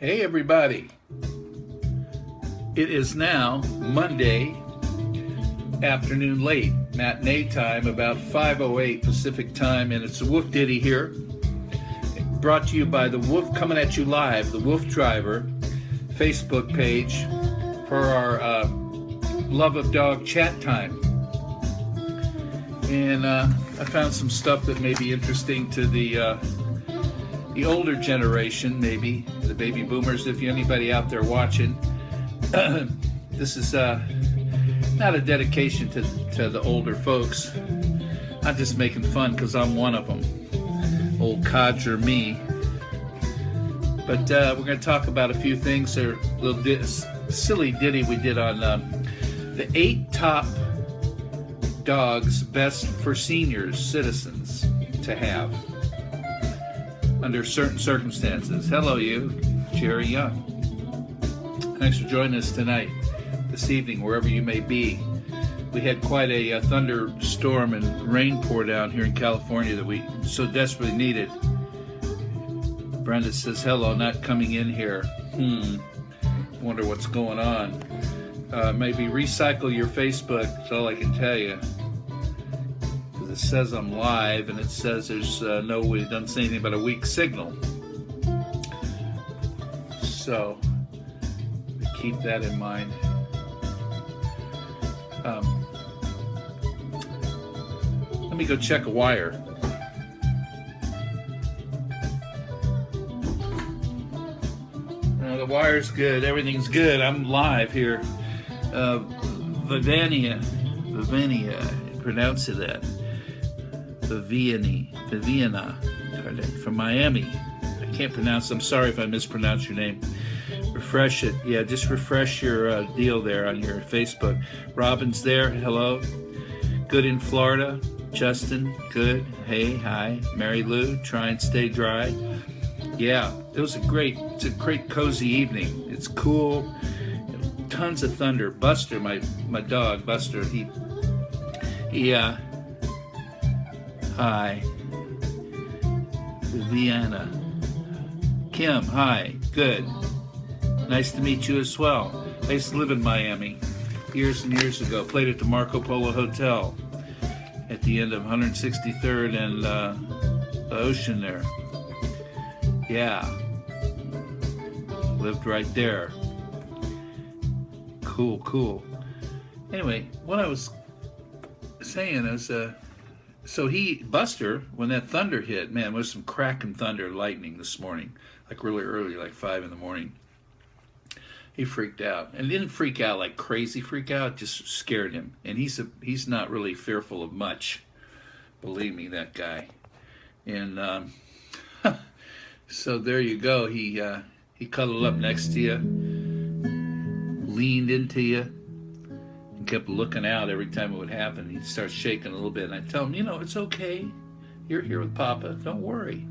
Hey everybody, it is now Monday afternoon late, matinee time, about 5:08 Pacific time, and it's the WooF Ditty here, brought to you by the WooF, coming at you live, the WooF Driver Facebook page for our Love of Dog chat time. And I found some stuff that may be interesting to the older generation, maybe the baby boomers, if anybody out there watching. This is not a dedication to the older folks. I'm just making fun because I'm one of them, old codger me. But we're going to talk about a few things. A little silly ditty we did on the 8 top dogs best for seniors citizens to have under certain circumstances. Hello, you, Jerry Young. Thanks for joining us tonight, this evening, wherever you may be. We had quite a thunderstorm and rain pour down here in California that we so desperately needed. Brenda says, hello, not coming in here. Wonder what's going on. Maybe recycle your Facebook, that's all I can tell you. It says I'm live, and it says there's no way, it doesn't say anything about a weak signal. So keep that in mind. Let me go check a wire. The wire's good, everything's good. I'm live here. Vivania, pronounce it that. Viviana, from Miami. I can't pronounce it. I'm sorry if I mispronounce your name. Refresh it. Yeah, just refresh your deal there on your Facebook. Robin's there. Hello. Good in Florida. Justin, good. Hey, hi. Mary Lou, try and stay dry. Yeah, it's a great cozy evening. It's cool. Tons of thunder. Buster, my dog, Buster, he hi. Viviana. Kim, hi. Good. Nice to meet you as well. I used to live in Miami years and years ago. Played at the Marco Polo Hotel at the end of 163rd and the ocean there. Yeah. Lived right there. Cool. Anyway, what I was saying is, so Buster, when that thunder hit, man, there was some cracking thunder, lightning this morning, like really early, like 5 in the morning. He freaked out, and didn't freak out like crazy freak out, just scared him. And he's not really fearful of much, believe me, that guy. And so there you go. He cuddled up next to you, leaned into you, and kept looking out every time it would happen. He'd start shaking a little bit, and I'd tell him, it's okay. You're here with Papa. Don't worry.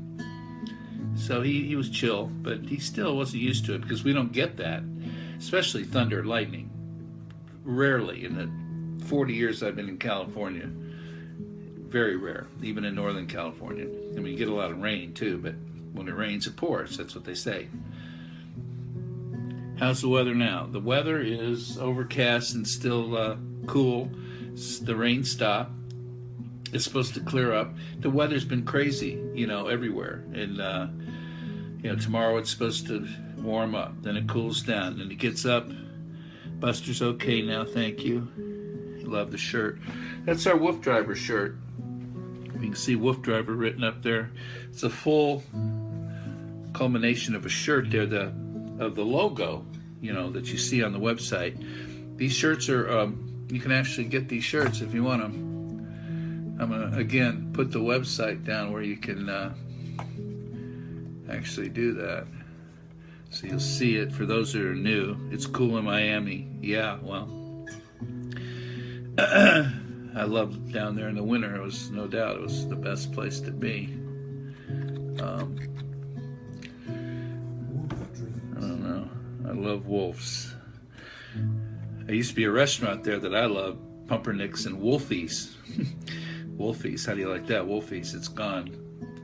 So he was chill, but he still wasn't used to it because we don't get that, especially thunder and lightning. Rarely in the 40 years I've been in California. Very rare, even in Northern California. I mean, you get a lot of rain too, but when it rains, it pours. That's what they say. How's the weather now? The weather is overcast and still cool. The rain stopped. It's supposed to clear up. The weather's been crazy, everywhere. And, tomorrow it's supposed to warm up. Then it cools down. Then it gets up. Buster's okay now, thank you. Love the shirt. That's our WooF Driver shirt. You can see WooF Driver written up there. It's a full culmination of a shirt there, of the logo, that you see on the website. These shirts are, you can actually get these shirts if you want them. I'm going to, again, put the website down where you can actually do that. So you'll see it for those that are new. It's cool in Miami. Yeah, well, I love down there in the winter. It was, no doubt, it was the best place to be. I don't know. I love wolves. There used to be a restaurant there that I love, Pumpernicks and Wolfies. Wolfies, how do you like that? Wolfies, it's gone.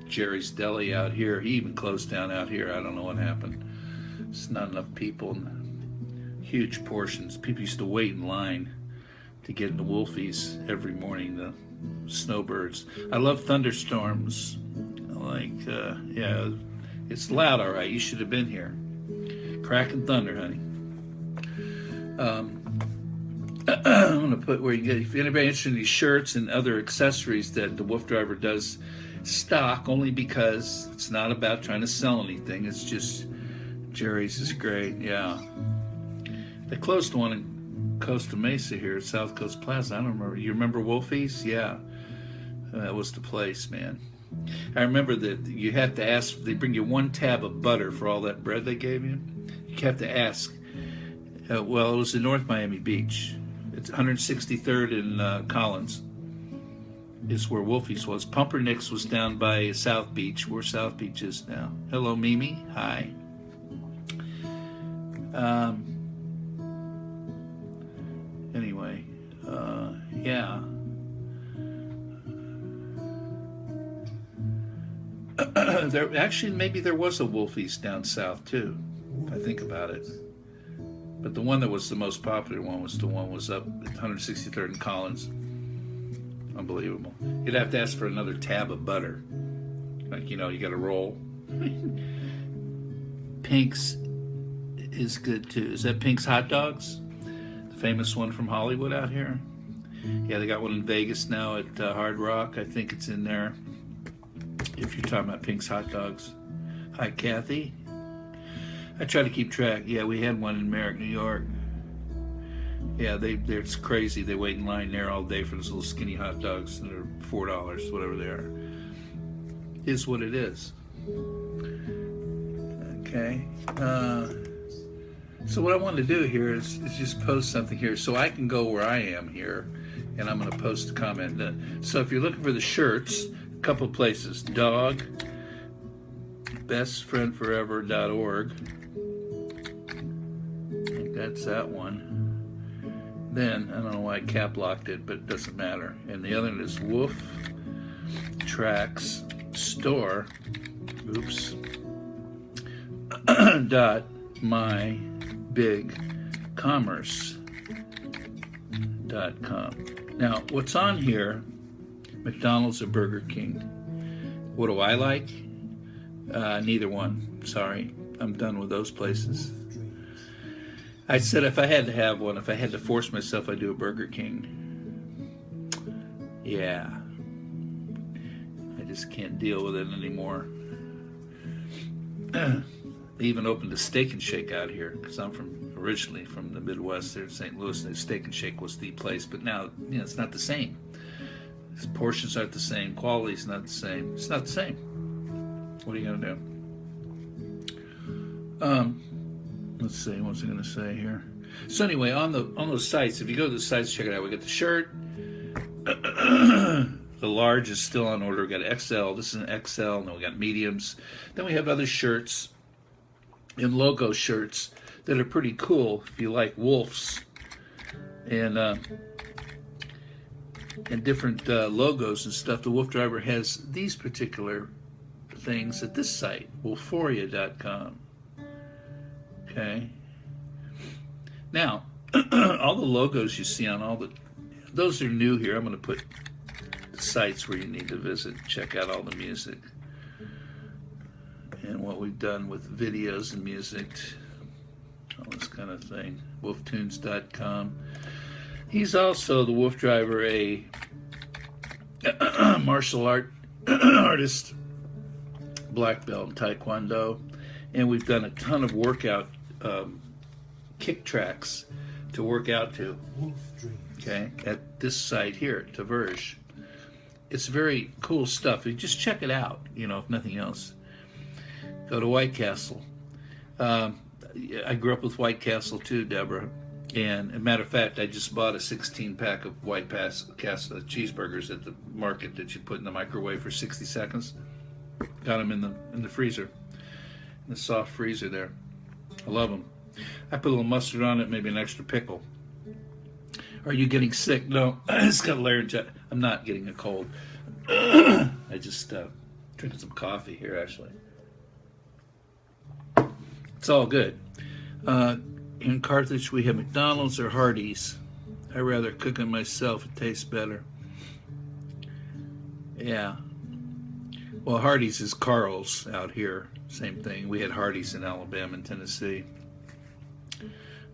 Jerry's Deli out here, he even closed down out here. I don't know what happened. It's not enough people, and huge portions. People used to wait in line to get into Wolfies every morning, the snowbirds. I love thunderstorms. Like, yeah, it's loud, all right. You should have been here. Cracking thunder, honey. I'm going to put where you get, if anybody interested in these shirts and other accessories that the Wolf Driver does stock, only because it's not about trying to sell anything. It's just, Jerry's is great, yeah. They closed one in Costa Mesa here at South Coast Plaza. I don't remember. You remember Wolfie's? Yeah. That was the place, man. I remember that you had to ask, they bring you one tab of butter for all that bread they gave you. You have to ask. Well, it was in North Miami Beach. It's 163rd and Collins is where Wolfie's was. Pumpernicks was down by South Beach, where South Beach is now. Hello, Mimi. Hi. Anyway, yeah. There actually, maybe there was a Wolfie's down south too, if I think about it. But the one that was the most popular one was the one was up at 163rd and Collins. Unbelievable. You'd have to ask for another tab of butter. Like, you know, you got to roll. Pink's is good too. Is that Pink's Hot Dogs? The famous one from Hollywood out here? Yeah, they got one in Vegas now at Hard Rock. I think it's in there. If you're talking about Pink's Hot Dogs. Hi, Kathy. I try to keep track. Yeah, we had one in Merrick, New York. Yeah, it's crazy. They wait in line there all day for those little skinny hot dogs, and they're $4, whatever they are. Is what it is. Okay. So what I want to do here is just post something here, so I can go where I am here, and I'm going to post a comment. So if you're looking for the shirts, a couple of places. Dog, bestfriendforever.org. I think that's that one. Then, I don't know why I cap locked it, but it doesn't matter. And the other one is WooF Tracks Store. Oops. dot mybigcommerce.com. Now, what's on here? McDonald's or Burger King. What do I like? Neither one. Sorry. I'm done with those places. I said if I had to have one, if I had to force myself, I'd do a Burger King. Yeah. I just can't deal with it anymore. They even opened a Steak and Shake out here, because I'm originally from the Midwest there in St. Louis, and Steak and Shake was the place, but now, you know, it's not the same. His portions aren't the same, quality's not the same. It's not the same. What are you gonna do? Let's see, what's I gonna say here? So anyway, on those sites, if you go to the sites, check it out. We got the shirt. The large is still on order. We got XL. This is an XL. Then we got mediums. Then we have other shirts and logo shirts that are pretty cool if you like wolves and different logos and stuff. The Wolf Driver has these particular things at this site, wolforia.com. Okay. Now, all the logos you see on those are new here. I'm going to put the sites where you need to visit, check out all the music and what we've done with videos and music, all this kind of thing. Wolftunes.com. He's also, the Wolf Driver, a martial artist, black belt in Taekwondo, and we've done a ton of workout kick tracks to work out to. Okay, at this site here, Taverge. It's very cool stuff. You just check it out, you know, if nothing else. Go to White Castle. I grew up with White Castle too, Deborah. And as a matter of fact, I just bought a 16-pack of White Castle cheeseburgers at the market that you put in the microwave for 60 seconds. Got them in the freezer, in the soft freezer there. I love them. I put a little mustard on it, maybe an extra pickle. Are you getting sick? No, I just got laryngitis. I'm not getting a cold. I just drinking some coffee here, actually. It's it's all good. In Carthage, we have McDonald's or Hardee's. I rather cook it myself. It tastes better. Yeah. Well, Hardee's is Carl's out here. Same thing. We had Hardee's in Alabama and Tennessee.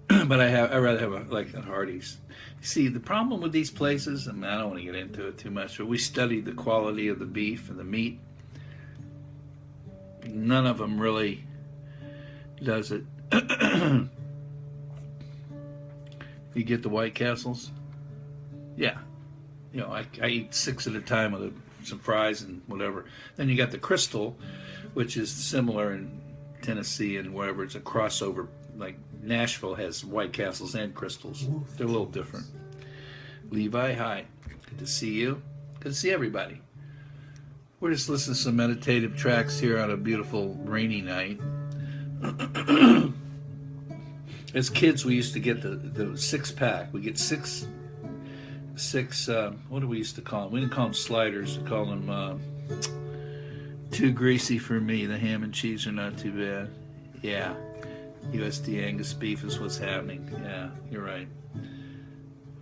But I rather have a Hardee's. See, the problem with these places, I mean, I don't want to get into it too much, but we studied the quality of the beef and the meat. None of them really does it. You get the White Castles? Yeah. You know, I eat 6 at a time with some fries and whatever. Then you got the Crystal, which is similar in Tennessee and wherever. It's a crossover. Like Nashville has White Castles and Crystals. WooF. They're a little different. Levi, hi. Good to see you. Good to see everybody. We're just listening to some meditative tracks here on a beautiful rainy night. As kids, we used to get the 6-pack. We get six. What do we used to call them? We didn't call them sliders. We call them too greasy for me. The ham and cheese are not too bad. Yeah. USD Angus beef is what's happening. Yeah, you're right.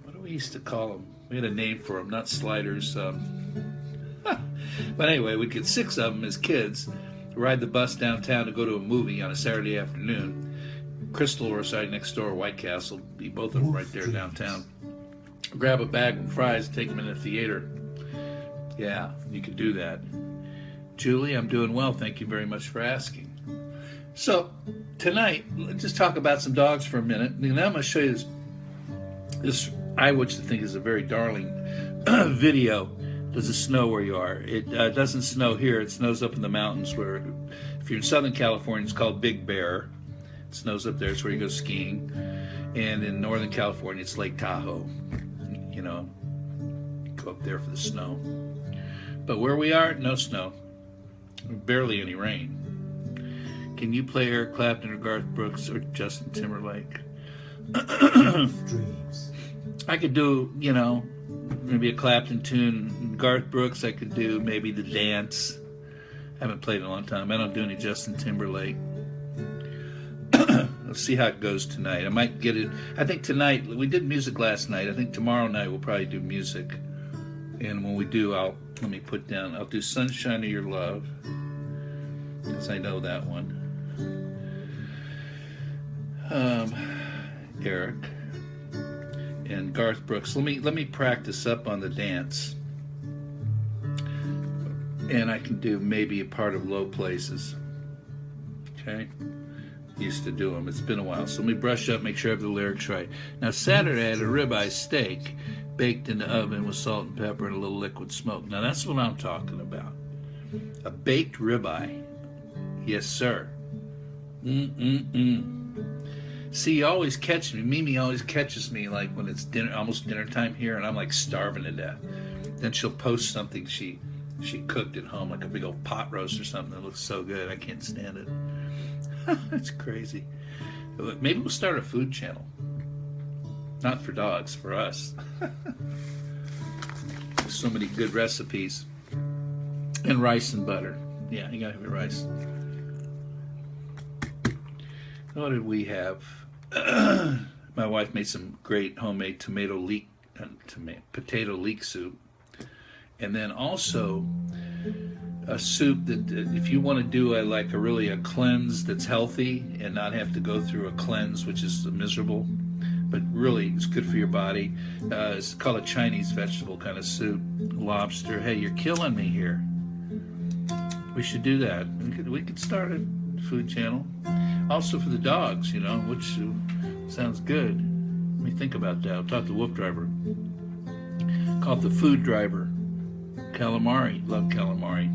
What do we used to call them? We had a name for them, not sliders. But anyway, we'd get 6 of them as kids, ride the bus downtown to go to a movie on a Saturday afternoon. Crystal or right next door, White Castle, be both of them right there downtown. Grab a bag of fries, take them in the theater. Yeah, you could do that. Julie, I'm doing well. Thank you very much for asking. So tonight, let's just talk about some dogs for a minute. And then I'm going to show you this I which I think is a very darling video. Does it snow where you are? It doesn't snow here. It snows up in the mountains where, if you're in Southern California, it's called Big Bear. It snows up there. It's where you go skiing. And in Northern California, it's Lake Tahoe. You know, go up there for the snow. But where we are, no snow. Barely any rain. Can you play Eric Clapton or Garth Brooks or Justin Timberlake? Dreams. I could do, you know, maybe a Clapton tune. Garth Brooks, I could do maybe The Dance. I haven't played in a long time. I don't do any Justin Timberlake. Let's see how it goes tonight. I might get it. I think tonight, we did music last night. I think tomorrow night we'll probably do music. And when we do, I'll do Sunshine of Your Love. Because I know that one. Eric and Garth Brooks. Let me practice up on The Dance, and I can do maybe a part of Low Places. Okay, used to do them. It's been a while, so let me brush up, make sure I have the lyrics right. Now Saturday I had a ribeye steak baked in the oven with salt and pepper and a little liquid smoke. Now that's what I'm talking about. A baked ribeye. Yes, sir. See, you always catch me. Mimi always catches me like when it's almost dinner time here, and I'm like starving to death. Then she'll post something she cooked at home, like a big old pot roast or something that looks so good. I can't stand it. It's crazy. Maybe we'll start a food channel. Not for dogs, for us. There's so many good recipes. And rice and butter. Yeah, you gotta have your rice. What did we have? My wife made some great homemade potato leek soup. And then also a soup that if you want to do a cleanse that's healthy and not have to go through a cleanse, which is miserable, but really it's good for your body. It's called a Chinese vegetable kind of soup. Lobster. Hey, you're killing me here. We should do that. We could start a food channel. Also for the dogs, you know, which sounds good. Let me think about that. I'll talk to the WooF driver. Call it the food driver. Calamari. Love calamari.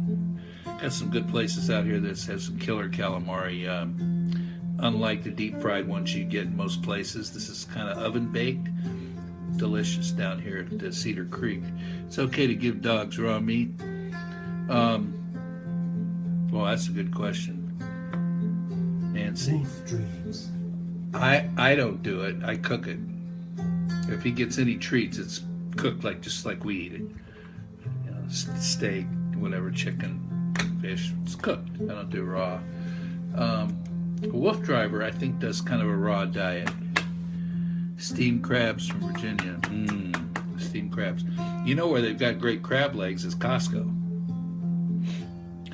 Got some good places out here that have some killer calamari. Unlike the deep fried ones you get in most places, this is kind of oven baked. Delicious down here at Cedar Creek. It's okay to give dogs raw meat. Well, that's a good question. Nancy. WooF dreams. I don't do it. I cook it. If he gets any treats, it's cooked just like we eat it. You know, steak, whatever, chicken, fish. It's cooked. I don't do raw. WooF driver, I think, does kind of a raw diet. Steamed crabs from Virginia. Steamed crabs. You know where they've got great crab legs is Costco.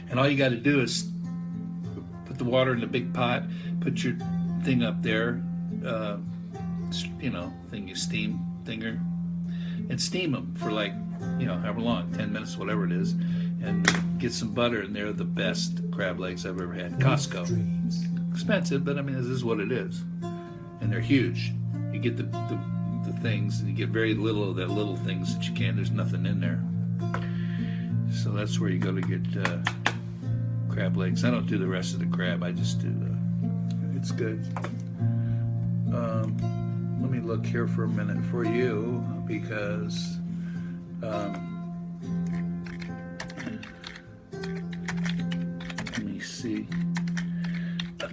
And all you got to do is put the water in a big pot, put your thing up there, thing you steam, thinger, and steam them for like, however long, 10 minutes, whatever it is, and get some butter, and they're the best crab legs I've ever had. Costco. Expensive, but I mean, this is what it is. And they're huge. You get the things, and you get very little of that little things that you can. There's nothing in there. So that's where you go to get crab legs. I don't do the rest of the crab. I just do it's good. Let me look here for a minute for you, because let me see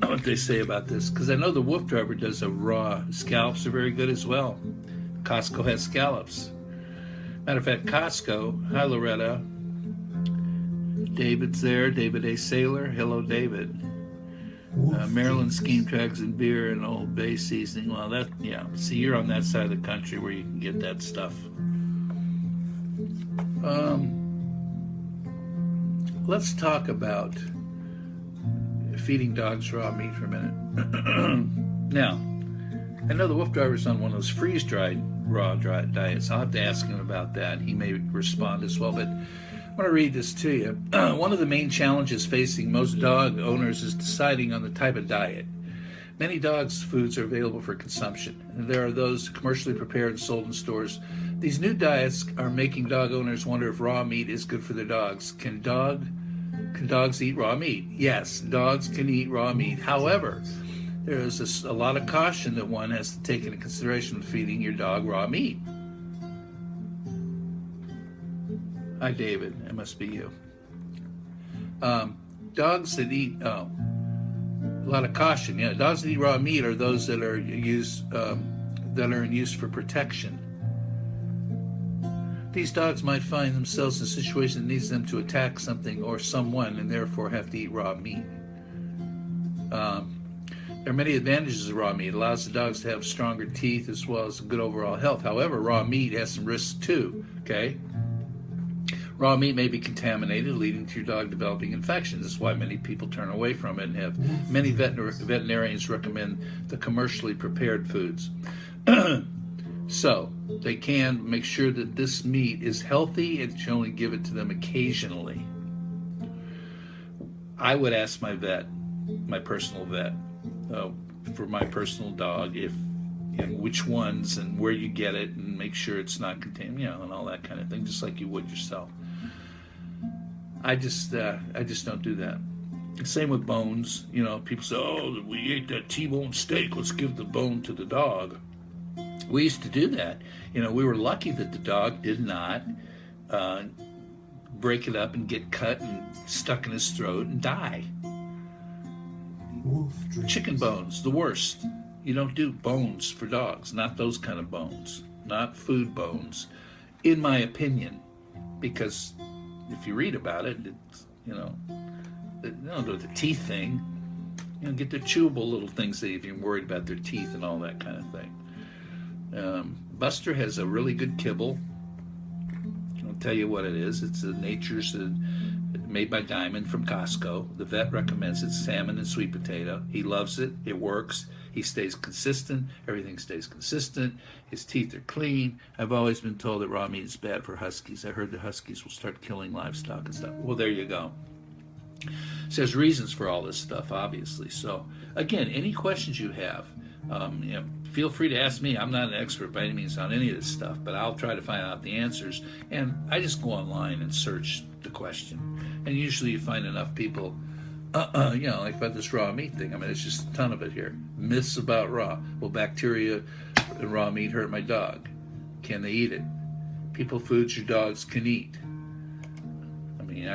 what they say about this, because I know the WooF driver does a raw. Scallops are very good as well. Costco has scallops. Matter of fact, Costco, hi Loretta, David's there, David A. Sailor, hello David. Maryland Scheme Trags and beer and Old Bay seasoning. Well, see, you're on that side of the country where you can get that stuff. Let's talk about feeding dogs raw meat for a minute. Now, I know the WooF driver's on one of those freeze-dried raw diets. I'll have to ask him about that. He may respond as well, but I want to read this to you. One of the main challenges facing most dog owners is deciding on the type of diet. Many dogs' foods are available for consumption, and there are those commercially prepared and sold in stores. These new diets are making dog owners wonder if raw meat is good for their dogs. Can dogs eat raw meat? Yes, dogs can eat raw meat. However, there is a lot of caution that one has to take into consideration when feeding your dog raw meat. Hi, David. It must be you. Dogs that eat a lot of caution. Yeah, dogs that eat raw meat are those that are in use for protection. These dogs might find themselves in a situation that needs them to attack something or someone, and therefore have to eat raw meat. There are many advantages of raw meat. It allows the dogs to have stronger teeth as well as good overall health. However, raw meat has some risks too. Okay. Raw meat may be contaminated, leading to your dog developing infections. This is why many people turn away from it, and have many veterinarians recommend the commercially prepared foods. So they can make sure that this meat is healthy and should only give it to them occasionally. I would ask my vet, my personal vet, for my personal dog, which ones and where you get it, and make sure it's not contaminated, and all that kind of thing, just like you would yourself. I just don't do that. Same with bones. People say, "Oh, we ate that T-bone steak. Let's give the bone to the dog." We used to do that. We were lucky that the dog did not break it up and get cut and stuck in his throat and die. Chicken bones, the worst. You don't do bones for dogs, not those kind of bones, not food bones, in my opinion, because if you read about it, it's, the teeth thing, get the chewable little things that if you're worried about their teeth and all that kind of thing. Buster has a really good kibble. I'll tell you what it is. It's Nature's made by Diamond from Costco. The vet recommends it, salmon and sweet potato. He loves it. It works. He stays consistent. Everything stays consistent. His teeth are clean. I've always been told that raw meat is bad for huskies. I heard the huskies will start killing livestock and stuff. Well, there you go. So there's reasons for all this stuff, obviously. So, again, any questions you have, feel free to ask me. I'm not an expert by any means on any of this stuff, but I'll try to find out the answers. And I just go online and search the question. And usually you find enough people, like about this raw meat thing. I mean, it's just a ton of it here. Myths about raw. Will bacteria in raw meat hurt my dog? Can they eat it? People foods your dogs can eat. I mean,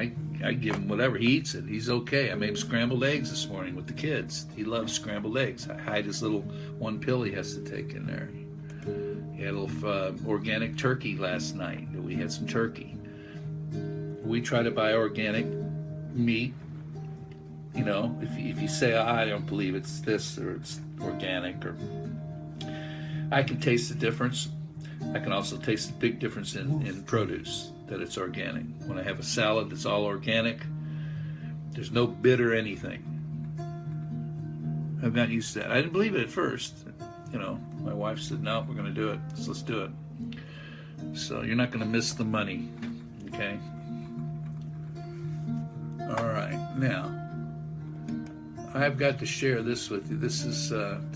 I give him whatever. He eats it. He's okay. I made him scrambled eggs this morning with the kids. He loves scrambled eggs. I hide his little one pill he has to take in there. He had a little organic turkey last night. We had some turkey. We try to buy organic meat You know, if you say, I don't believe it's this or it's organic, or I can taste the difference. I can also taste the big difference in produce, that it's organic. When I have a salad that's all organic, there's no bitter anything. I've got used to that. I didn't believe it at first. You know, my wife said, no, we're going to do it. So let's do it. So you're not going to miss the money, okay? All right, now, I've got to share this with you. This is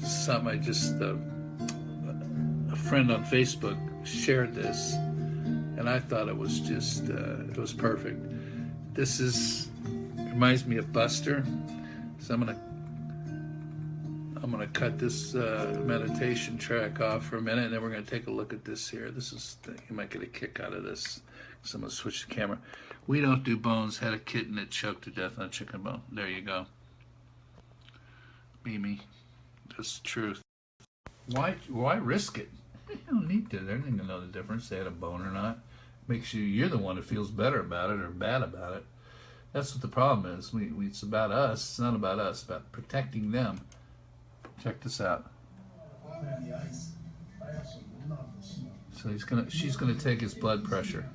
something I just, a friend on Facebook shared this, and I thought it was just, it was perfect. This reminds me of Buster, so I'm gonna cut this meditation track off for a minute, and then we're gonna take a look at this here. This is, you might get a kick out of this. So I'm gonna switch the camera. We don't do bones. Had a kitten that choked to death on a chicken bone. There you go. Mimi, that's the truth. Why risk it? You don't need to. They're not gonna know the difference. They had a bone or not. Makes you're the one who feels better about it or bad about it. That's what the problem is. It's about us. It's not about us. It's about protecting them. Check this out. So she's gonna take his blood pressure.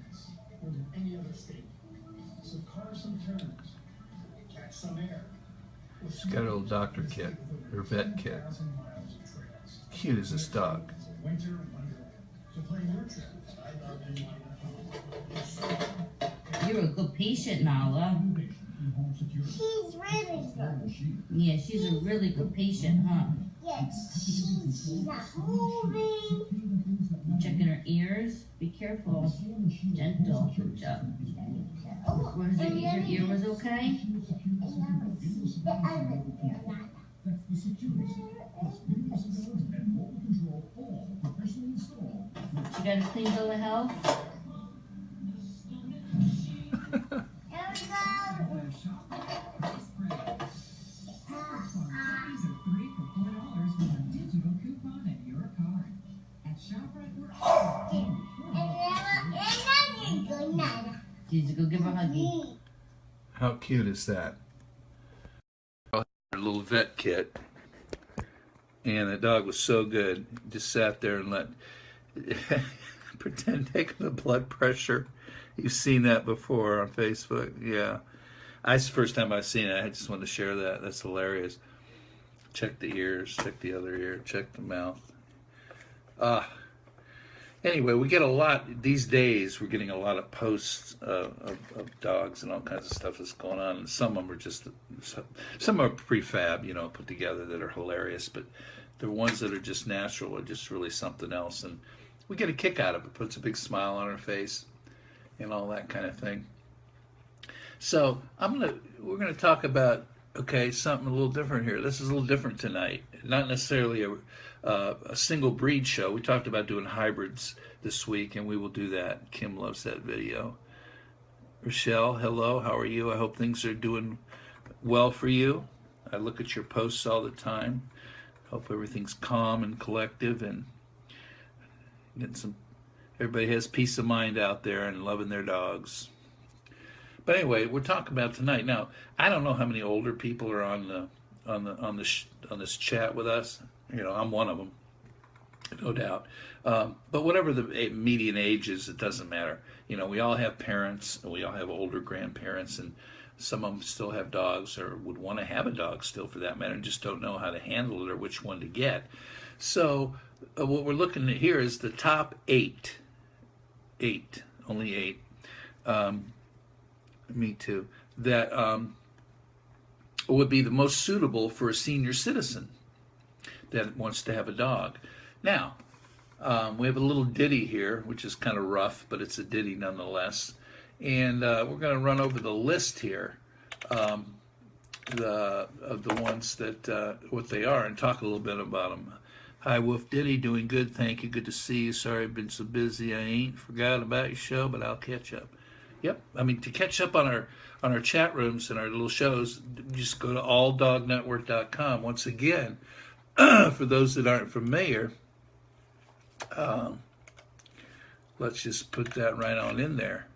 She's got her little doctor kit, her vet kit. Cute as this dog. You're a good patient, Nala. She's really good. Yeah, she's a really good patient, huh? Yes, she's not moving. Checking her ears. Be careful. Gentle. Good job. Was it, your ear was okay? The other ear, not. She got a clean bill of health? Did you go give her a huggy? How cute is that? Her little vet kit, and the dog was so good. He just sat there and let pretend taking the blood pressure. You've seen that before on Facebook, yeah. It's the first time I've seen it. I just wanted to share that. That's hilarious. Check the ears, check the other ear, check the mouth. Anyway, we get a lot these days. We're getting a lot of posts of dogs and all kinds of stuff that's going on. And some of them are just, some are prefab, you know, put together that are hilarious. But the ones that are just natural are just really something else. And we get a kick out of it. It puts a big smile on our face and all that kind of thing. So we're gonna talk about, okay, something a little different here. This is a little different tonight. Not necessarily a single breed show. We talked about doing hybrids this week, and we will do that. Kim loves that video. Rochelle, hello, how are you? I hope things are doing well for you. I look at your posts all the time. Hope everything's calm and collective, and everybody has peace of mind out there and loving their dogs. But anyway, we're talking about tonight. Now, I don't know how many older people are on this chat with us. You know, I'm one of them, no doubt. But whatever the median age is, it doesn't matter. You know, we all have parents, and we all have older grandparents, and some of them still have dogs or would want to have a dog still, for that matter, and just don't know how to handle it or which one to get. So what we're looking at here is the top eight, only eight. Me too. That would be the most suitable for a senior citizen that wants to have a dog. Now, we have a little ditty here, which is kind of rough, but it's a ditty nonetheless. And we're going to run over the list here of the ones that what they are, and talk a little bit about them. Hi, WooF Ditty, doing good, thank you. Good to see you. Sorry I've been so busy. I ain't forgot about your show, but I'll catch up. Yep, I mean, to catch up on our chat rooms and our little shows, just go to alldognetwork.com. Once again, for those that aren't familiar, let's just put that right on in there.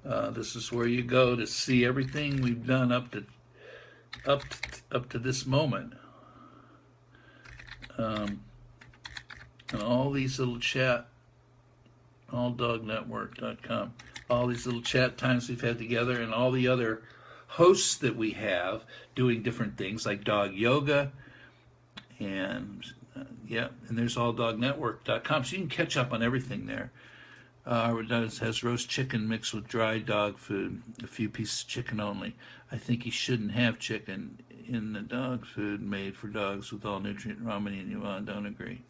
This is where you go to see everything we've done up to up to this moment, and all these little chat, alldognetwork.com, all these little chat times we've had together, and all the other hosts that we have doing different things like dog yoga, and yeah, and there's alldognetwork.com, so you can catch up on everything there. Our dog has roast chicken mixed with dry dog food, a few pieces of chicken only. I think you shouldn't have chicken in the dog food made for dogs with all nutrient harmony, and you don't agree.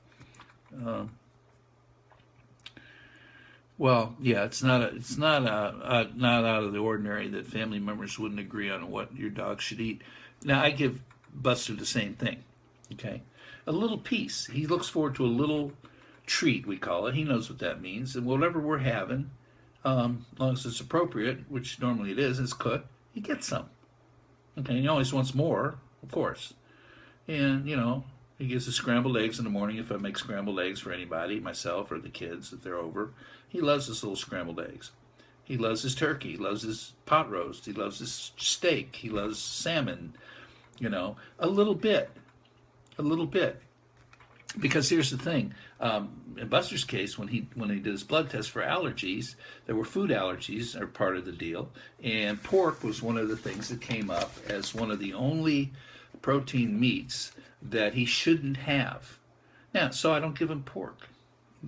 Well, yeah, it's not out of the ordinary that family members wouldn't agree on what your dog should eat. Now, I give Buster the same thing, okay? A little piece. He looks forward to a little treat, we call it. He knows what that means. And whatever we're having, as long as it's appropriate, which normally it is, it's cooked, he gets some. Okay, and he always wants more, of course. And, you know, he gets his scrambled eggs in the morning if I make scrambled eggs for anybody, myself or the kids if they're over. He loves his little scrambled eggs. He loves his turkey. He loves his pot roast. He loves his steak. He loves salmon. You know, a little bit. A little bit. Because here's the thing. In Buster's case, when he did his blood test for allergies, there were food allergies are part of the deal. And pork was one of the things that came up as one of the only protein meats that he shouldn't have. Now, so I don't give him pork.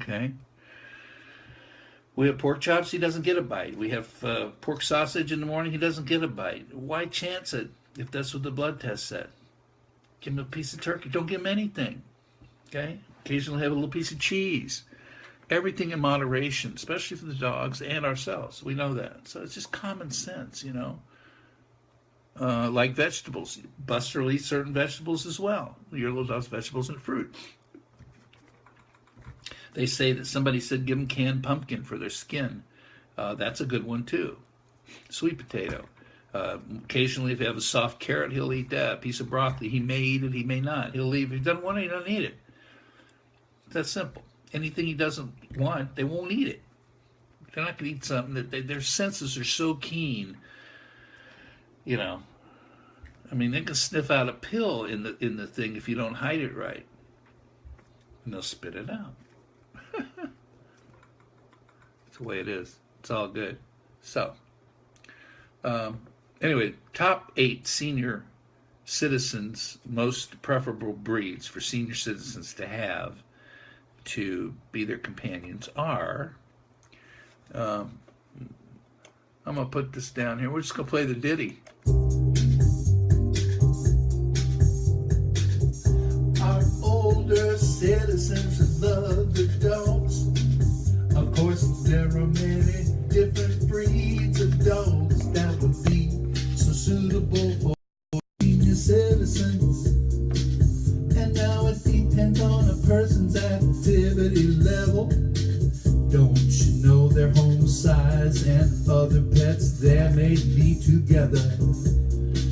Okay? We have pork chops, he doesn't get a bite. We have pork sausage in the morning, he doesn't get a bite. Why chance it if that's what the blood test said? Give him a piece of turkey. Don't give him anything. Okay? Occasionally have a little piece of cheese. Everything in moderation, especially for the dogs and ourselves. We know that. So it's just common sense, you know. Like vegetables. Buster will eat certain vegetables as well. Your little dog's vegetables and fruit. They say that somebody said give them canned pumpkin for their skin. That's a good one too. Sweet potato. Occasionally if you have a soft carrot, he'll eat that. A piece of broccoli, he may eat it, he may not. He'll leave. If he doesn't want it, he doesn't eat it. That's simple. Anything he doesn't want, they won't eat it. They're not going to eat something that their senses are so keen. You know, I mean, they can sniff out a pill in the thing if you don't hide it right, and they'll spit it out. That's the way it is. It's all good. So, anyway, top 8 senior citizens, most preferable breeds for senior citizens to have to be their companions are. I'm gonna put this down here. We're just gonna play the ditty. Our older citizens that love the dogs. Of course, there are many different breeds of dogs that would be so suitable for senior citizens. And now it depends on a person's activity level. Don't you know their home size and other pets there may be together?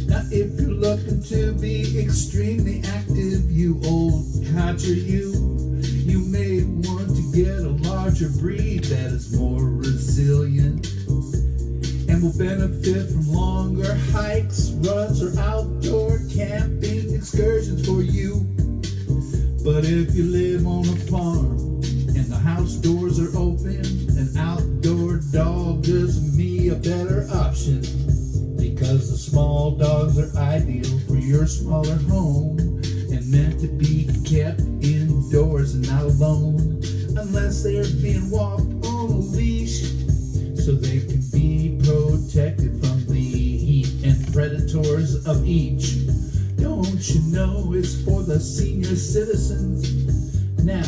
Now if you're looking to be extremely active, you old codger, you may want to get a larger breed that is more resilient and will benefit from longer hikes, runs, or outdoor camping excursions for you. But if you live on a farm and the house doors are open, an outdoor dog gives me a better option, because the small dogs are ideal for your smaller home and meant to be kept indoors and not alone, unless they're being walked on a leash, so they can be protected from the heat and predators of each. Don't you know it's for the senior citizens? Now,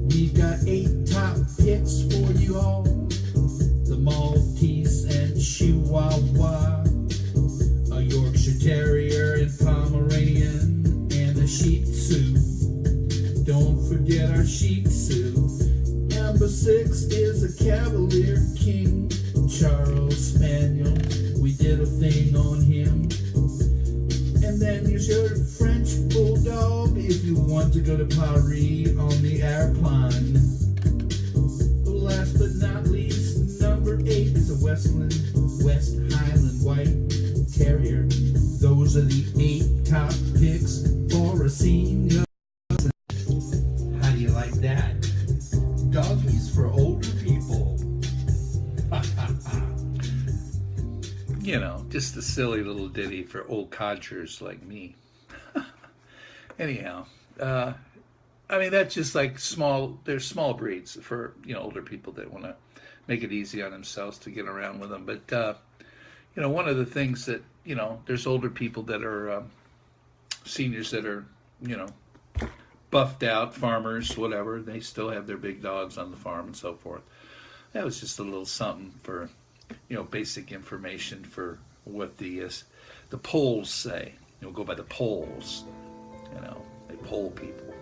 we've got 8 top picks for you all. The Maltese and Chihuahua, a Yorkshire Terrier and Pomeranian, and a Shih Tzu. Don't forget our Shih Tzu. Number 6 is a Cavalier King Charles Spaniel. We did a thing on him. And then here's your French Bulldog if you want to go to Paris on the airplane. Last but not least, number 8 is a West Highland White Terrier. Those are the seniors. How do you like that? Doggies for older people. You know, just a silly little ditty for old codgers like me. Anyhow, I mean, that's just like there's small breeds for, you know, older people that want to make it easy on themselves to get around with them. But, you know, one of the things that, you know, there's older people that are seniors that are, you know, buffed out, farmers, whatever. They still have their big dogs on the farm and so forth. That was just a little something for, you know, basic information for what the polls say. You'll go by the polls, you know, they poll people.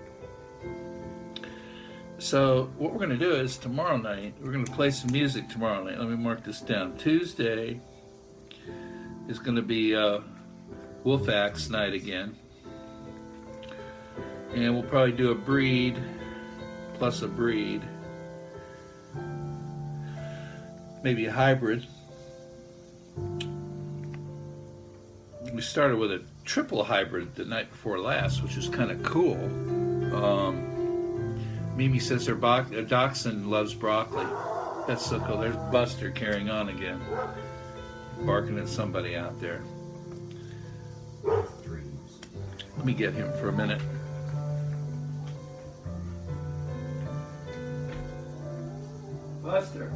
So what we're going to do is tomorrow night, we're going to play some music tomorrow night. Let me mark this down. Tuesday is going to be WooF Axe night again. And we'll probably do a breed plus a breed. Maybe a hybrid. We started with a triple hybrid the night before last, which was kind of cool. Mimi says her dachshund loves broccoli. That's so cool. There's Buster carrying on again, barking at somebody out there. Let me get him for a minute. Buster,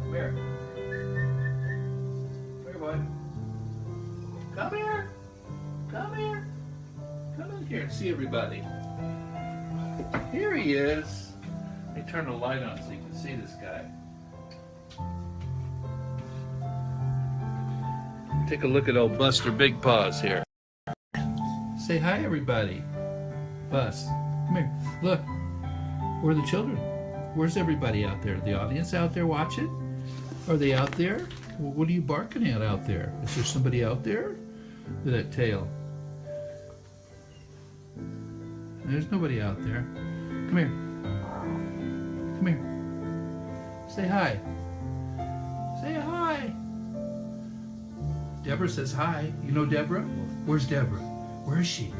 come here. Come here, boy. Come here. Come here. Come in here and see everybody. Here he is. Let me turn the light on so you can see this guy. Take a look at old Buster Big Paws here. Say hi, everybody. Bus, come here. Look, where are the children? Where's everybody out there? The audience out there watching? Are they out there? Well, what are you barking at out there? Is there somebody out there? With that tail. There's nobody out there. Come here. Come here. Say hi. Say hi. Deborah says hi. You know Deborah? Where's Deborah? Where is she?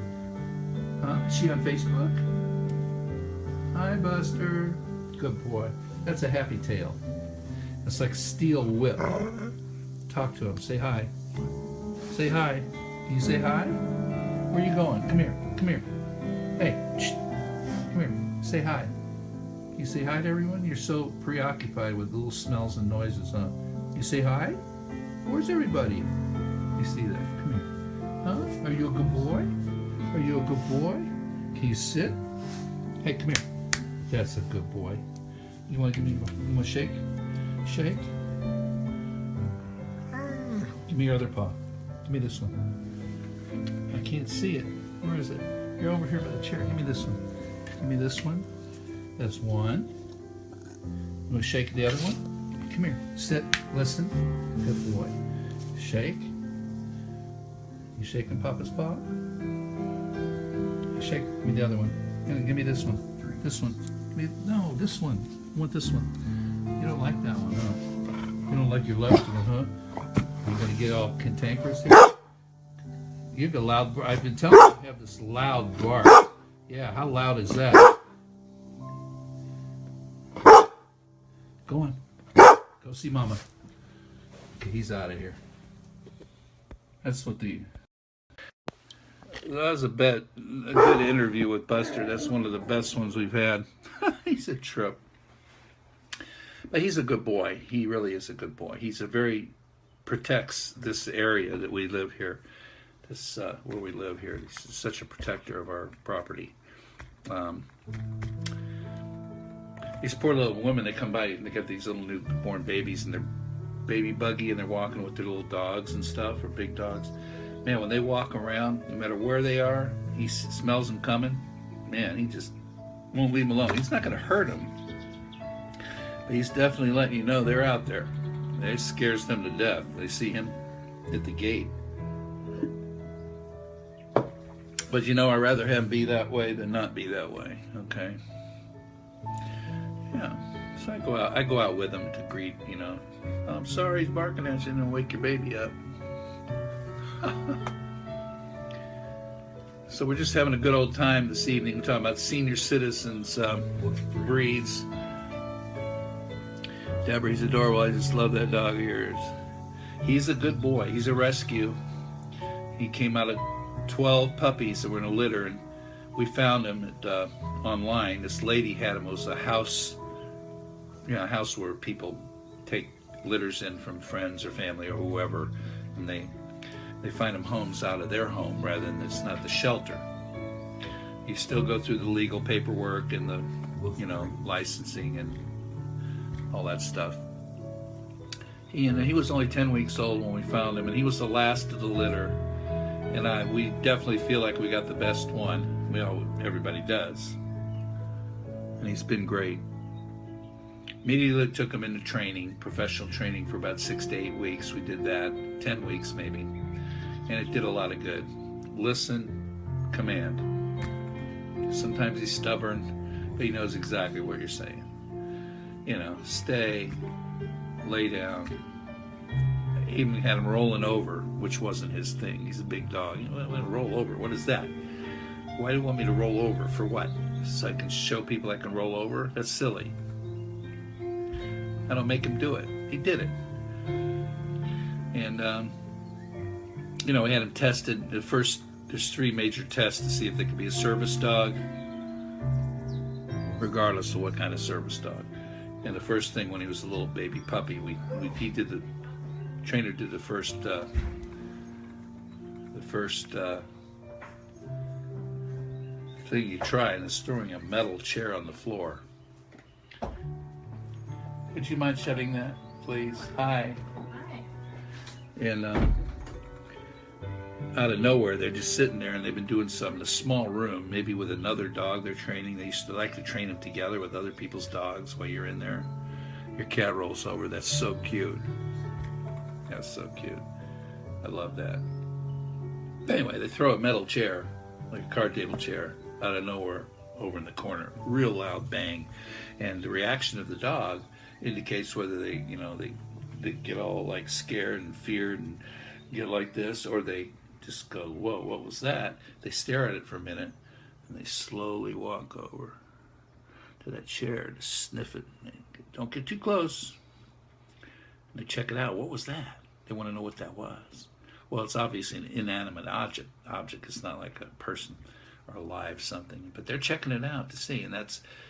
Is she on Facebook? Hi, Buster. Good boy. That's a happy tail. It's like steel whip. Talk to him. Say hi. Say hi. Can you say hi? Where are you going? Come here. Come here. Hey, shh. Come here. Say hi. Can you say hi to everyone? You're so preoccupied with little smells and noises, huh? You say hi? Where's everybody? You see that? Come here. Huh? Are you a good boy? Are you a good boy? Can you sit? Hey, come here. That's a good boy. You want to give me? You want to shake? Shake. Give me your other paw. Give me this one. I can't see it. Where is it? You're over here by the chair. Give me this one. Give me this one. That's one. You want to shake the other one? Come here. Sit. Listen. Good boy. Shake. You shaking Papa's paw? Shake. Give me the other one. Give me this one. This one. Give me, no, this one. I want this one. You don't like that one, huh? You don't like your left one, huh? You're going to get all cantankerous here? You have a loud bark. I've been telling you to have this loud bark. Yeah, how loud is that? Go on. Go see Mama. Okay, he's out of here. That's what that was a good interview with Buster. That's one of the best ones we've had. He's a trip. But he's a good boy. He really is a good boy. He's a very protects this area that we live here. This where we live here. He's such a protector of our property. These poor little women, they come by and they got these little newborn babies in their baby buggy and they're walking with their little dogs and stuff, or big dogs. Man, when they walk around, no matter where they are, he smells them coming. Man, he just won't leave them alone. He's not going to hurt them, but he's definitely letting you know they're out there. It scares them to death. They see him at the gate. But you know, I'd rather have him be that way than not be that way. Okay. Yeah. So I go out with him to greet. You know, I'm sorry he's barking at you and wake your baby up. So we're just having a good old time this evening. We're talking about senior citizens breeds. Deborah, he's adorable. I just love that dog of yours. He's a good boy. He's a rescue. He came out of 12 puppies that were in a litter, and we found him at, online. This lady had him. It was a house, a house where people take litters in from friends or family or whoever, and they find them homes out of their home rather than it's not the shelter. You still go through the legal paperwork and the, licensing and all that stuff. He was only 10 weeks old when we found him, and he was the last of the litter. And we definitely feel like we got the best one. Everybody does. And he's been great. Immediately took him into training, professional training for about 6 to 8 weeks. We did that, 10 weeks maybe. And it did a lot of good. Listen, command. Sometimes he's stubborn, but he knows exactly what you're saying. Stay, lay down. Even had him rolling over, which wasn't his thing. He's a big dog. I'm going to roll over. What is that? Why do you want me to roll over? For what? So I can show people I can roll over? That's silly. I don't make him do it. He did it. And, we had him tested. There's 3 major tests to see if they could be a service dog, regardless of what kind of service dog. And the first thing, when he was a little baby puppy, trainer did the first thing you try, and it's throwing a metal chair on the floor. Would you mind shutting that, please? Hi. Hi. And out of nowhere, they're just sitting there, and they've been doing something in a small room, maybe with another dog they're training. They used to like to train them together with other people's dogs while you're in there. Your cat rolls over. That's so cute. That's so cute. I love that. Anyway, they throw a metal chair, like a card table chair, out of nowhere over in the corner. Real loud bang. And the reaction of the dog indicates whether they get all like scared and feared and get like this, or they just go, whoa, what was that? They stare at it for a minute, and they slowly walk over to that chair to sniff it. Don't get too close. And they check it out. What was that? They want to know what that was. Well, it's obviously an inanimate object. It's not like a person or a live something, but they're checking it out to see. And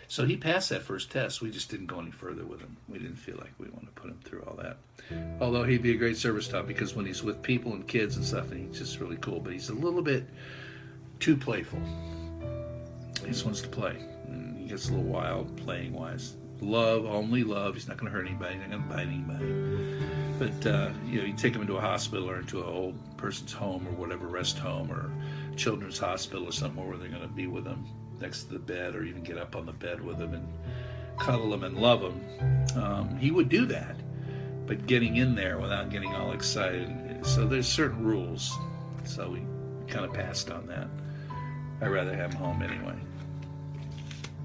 so he passed that first test. We just didn't go any further with him. We didn't feel like we wanted to put him through all that. Although he'd be a great service dog, because when he's with people and kids and stuff, and he's just really cool, but he's a little bit too playful. He just wants to play, and he gets a little wild playing wise. Love, only love. He's not going to hurt anybody. He's not going to bite anybody. But you take him into a hospital or into an old person's home or whatever, rest home or children's hospital or somewhere where they're going to be with him next to the bed, or even get up on the bed with him and cuddle him and love him. He would do that, but getting in there without getting all excited. So there's certain rules. So we kind of passed on that. I'd rather have him home anyway.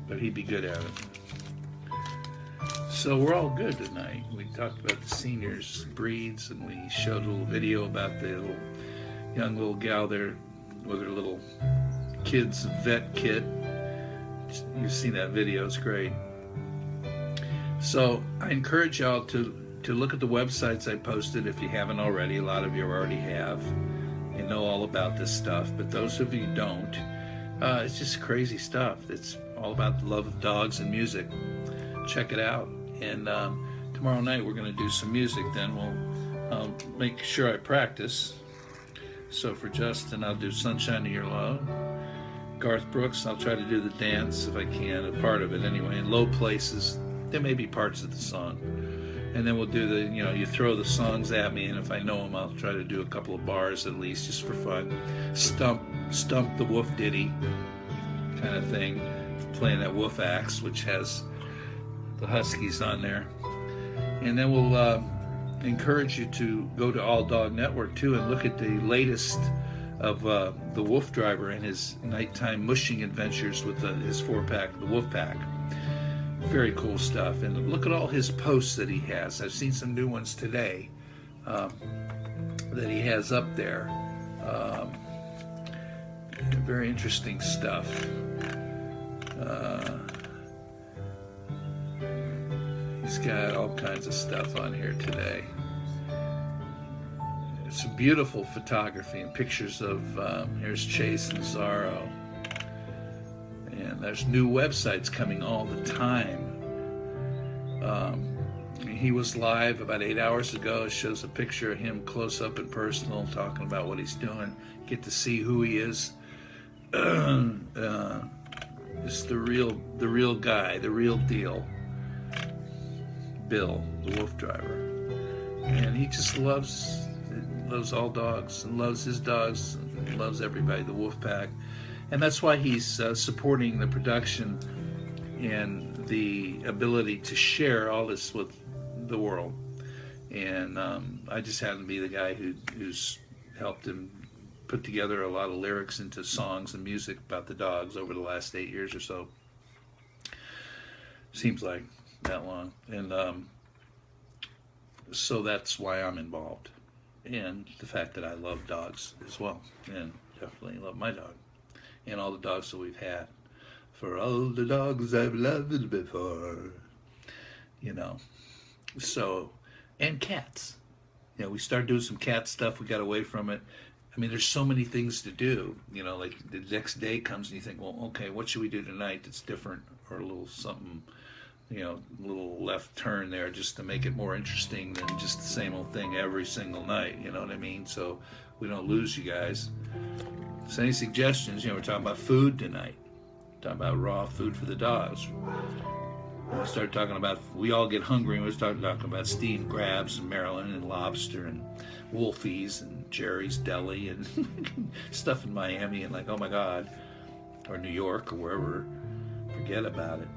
But he'd be good at it. So we're all good tonight. We talked about the seniors' breeds, and we showed a little video about the young little gal there with her little kids vet kit. You've seen that video, it's great. So I encourage y'all to look at the websites I posted if you haven't already. A lot of you already have. You know all about this stuff, but those of you who don't, it's just crazy stuff. It's all about the love of dogs and music. Check it out. And tomorrow night we're going to do some music. Then we'll make sure I practice. So for Justin, I'll do Sunshine of Your Love. Garth Brooks, I'll try to do the dance if I can, a part of it anyway. In Low Places, there may be parts of the song. And then we'll do the, you throw the songs at me, and if I know them, I'll try to do a couple of bars at least, just for fun. Stump the WooF Ditty kind of thing. Playing that WooF axe, which has the Huskies on there. And then we'll encourage you to go to All Dog Network too and look at the latest of the WooF driver and his nighttime mushing adventures with his 4-pack, the WooF pack. Very cool stuff. And look at all his posts that he has. I've seen some new ones today that he has up there. Very interesting stuff. He's got all kinds of stuff on here today. It's a beautiful photography and pictures of, here's Chase and Zorro. And there's new websites coming all the time. He was live about 8 hours ago. It shows a picture of him close up and personal, talking about what he's doing. Get to see who he is. It's the real guy, the real deal. Bill, the WooF driver, and he just loves all dogs and loves his dogs and loves everybody, the WooF pack, and that's why he's supporting the production and the ability to share all this with the world. And I just happen to be the guy who's helped him put together a lot of lyrics into songs and music about the dogs over the last 8 years or so. Seems like that long. And so that's why I'm involved. And the fact that I love dogs as well. And definitely love my dog. And all the dogs that we've had. For all the dogs I've loved before. You know. So, and cats. You know, we started doing some cat stuff. We got away from it. I mean, there's so many things to do. You know, like the next day comes and you think, well, okay, what should we do tonight that's different? Or a little something, you know, a little left turn there just to make it more interesting than just the same old thing every single night. You know what I mean? So we don't lose you guys. So any suggestions? You know, we're talking about food tonight. Talking about raw food for the dogs. We started talking about, we all get hungry, and we started talking about steamed crabs in Maryland and lobster and Wolfie's and Jerry's Deli and stuff in Miami, and like, oh my God, or New York or wherever. Forget about it.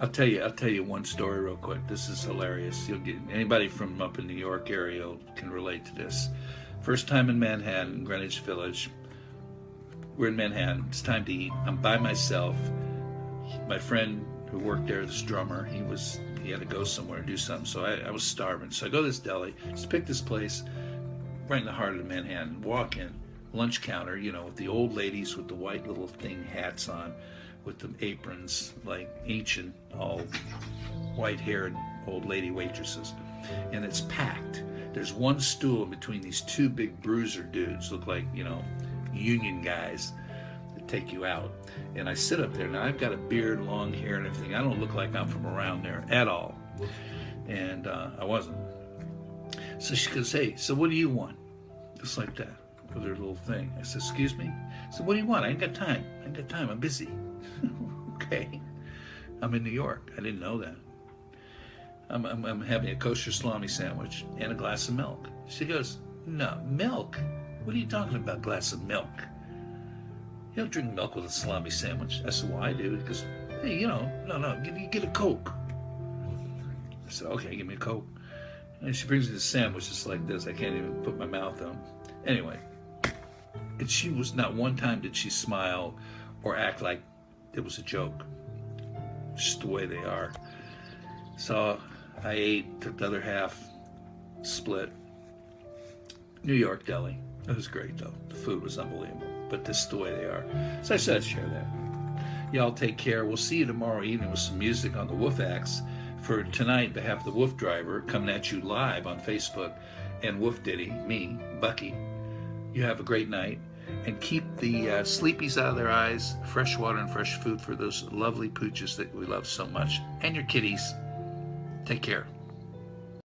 I'll tell you one story real quick. This is hilarious. You'll get anybody from up in New York area can relate to this. First time in Manhattan, Greenwich Village. We're in Manhattan. It's time to eat. I'm by myself. My friend who worked there, this drummer, he had to go somewhere and do something, so I was starving. So I go to this deli, just pick this place right in the heart of Manhattan, walk in, lunch counter, you know, with the old ladies with the white little thing hats on, with the aprons, like ancient, all white-haired old lady waitresses. And it's packed. There's one stool in between these two big bruiser dudes, look like, you know, union guys that take you out. And I sit up there. Now, I've got a beard, long hair, and everything. I don't look like I'm from around there at all. And I wasn't. So she goes, hey, so what do you want? Just like that, with her little thing. I said, excuse me? So what do you want? I ain't got time. I'm busy. Okay. I'm in New York. I didn't know that. I'm having a kosher salami sandwich and a glass of milk. She goes, no, milk? What are you talking about, glass of milk? You don't drink milk with a salami sandwich. I said, well, I do. Because, hey, you know, no, get a Coke. I said, okay, give me a Coke. And she brings me the sandwich just like this. I can't even put my mouth on. Anyway, and she was not one time did she smile or act like it was a joke. Just the way they are. So I ate, took the other half, split. New York deli. It was great though. The food was unbelievable. But this is the way they are. So I said I'd share that. Y'all take care. We'll see you tomorrow evening with some music on the WooF acts. For tonight, on behalf of the WooF driver, coming at you live on Facebook, and WooF Ditty, me, Bucky. You have a great night. And keep the sleepies out of their eyes, fresh water and fresh food for those lovely pooches that we love so much. And your kitties. Take care.